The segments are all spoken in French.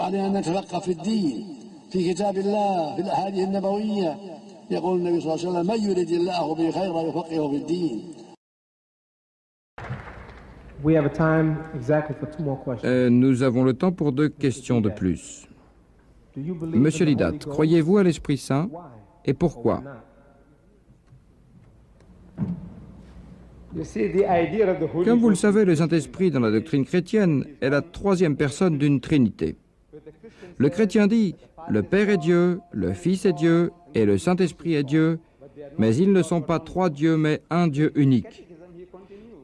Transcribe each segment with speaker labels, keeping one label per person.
Speaker 1: وعلينا أن نتفقه في الدين في كتاب الله في الأحاديث النبوية يقول النبي صلى الله عليه وسلم من يريد الله به خيرا يفقهه في الدين.
Speaker 2: Nous avons le temps pour 2 questions de plus. Monsieur Lidat, croyez-vous à l'Esprit Saint et pourquoi? Comme vous le savez, le Saint-Esprit dans la doctrine chrétienne est la 3e personne d'une Trinité. Le chrétien dit, le Père est Dieu, le Fils est Dieu et le Saint-Esprit est Dieu, mais ils ne sont pas 3 dieux mais un Dieu unique.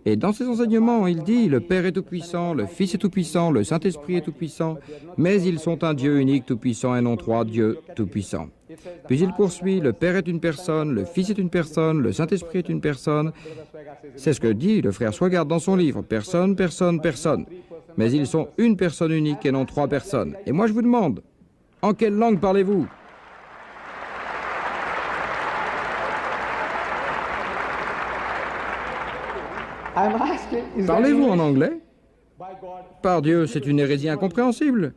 Speaker 2: Et dans ses enseignements, il dit, le Père est tout-puissant, le Fils est tout-puissant, le Saint-Esprit est tout-puissant, mais ils sont un Dieu unique tout-puissant et non 3 dieux tout-puissants. Puis il poursuit, le Père est une personne, le Fils est une personne, le Saint-Esprit est une personne. C'est ce que dit le frère Swagard dans son livre, personne, personne, personne. Mais ils sont une personne unique et non 3 personnes. Et moi je vous demande, en quelle langue parlez-vous? Parlez-vous en anglais? Par Dieu, c'est une hérésie incompréhensible.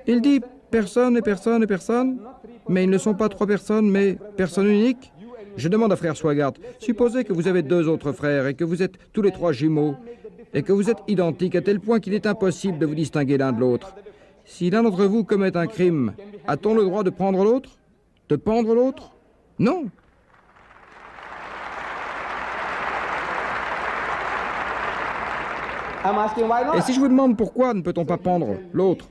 Speaker 2: Il dit personne et personne et personne, mais ils ne sont pas 3 personnes, mais personne unique. Je demande à frère Swagard, supposez que vous avez 2 autres frères et que vous êtes tous les 3 jumeaux et que vous êtes identiques à tel point qu'il est impossible de vous distinguer l'un de l'autre. Si l'un d'entre vous commet un crime, a-t-on le droit de prendre l'autre? De pendre l'autre? Non. Et si je vous demande pourquoi ne peut-on pas pendre l'autre,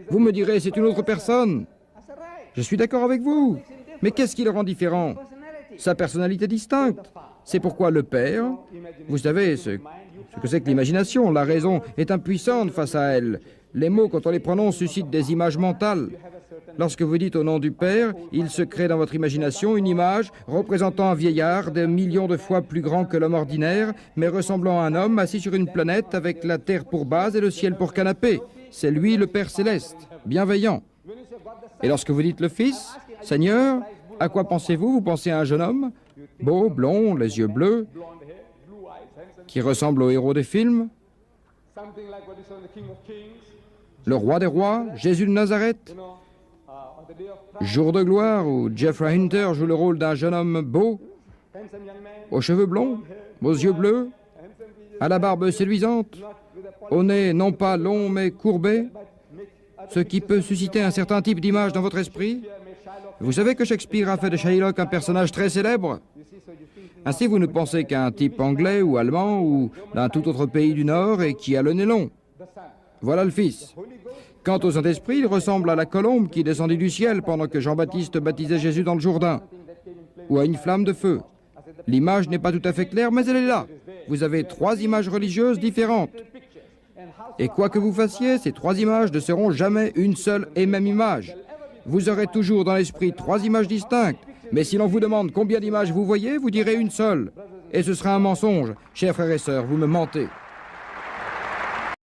Speaker 2: vous me direz c'est une autre personne. Je suis d'accord avec vous. Mais qu'est-ce qui le rend différent? Sa personnalité distincte. C'est pourquoi le Père, vous savez ce que c'est que l'imagination, la raison est impuissante face à elle. Les mots, quand on les prononce, suscitent des images mentales. Lorsque vous dites au nom du Père, il se crée dans votre imagination une image représentant un vieillard des millions de fois plus grand que l'homme ordinaire, mais ressemblant à un homme assis sur une planète avec la terre pour base et le ciel pour canapé. C'est lui le Père céleste, bienveillant. Et lorsque vous dites le Fils, Seigneur, à quoi pensez-vous? Vous pensez à un jeune homme, beau, blond, les yeux bleus, qui ressemble au héros des films, le roi des rois, Jésus de Nazareth, Jour de gloire, où Jeffrey Hunter joue le rôle d'un jeune homme beau, aux cheveux blonds, aux yeux bleus, à la barbe séduisante, au nez non pas long mais courbé, ce qui peut susciter un certain type d'image dans votre esprit. Vous savez que Shakespeare a fait de Shylock un personnage très célèbre. Ainsi, vous ne pensez qu'à un type anglais ou allemand ou d'un tout autre pays du Nord et qui a le nez long. Voilà le Fils. Quant au Saint-Esprit, il ressemble à la colombe qui descendit du ciel pendant que Jean-Baptiste baptisait Jésus dans le Jourdain, ou à une flamme de feu. L'image n'est pas tout à fait claire, mais elle est là. Vous avez 3 images religieuses différentes. Et quoi que vous fassiez, ces 3 images ne seront jamais une seule et même image. Vous aurez toujours dans l'esprit 3 images distinctes, mais si l'on vous demande combien d'images vous voyez, vous direz une seule. Et ce sera un mensonge. Chers frères et sœurs, vous me mentez.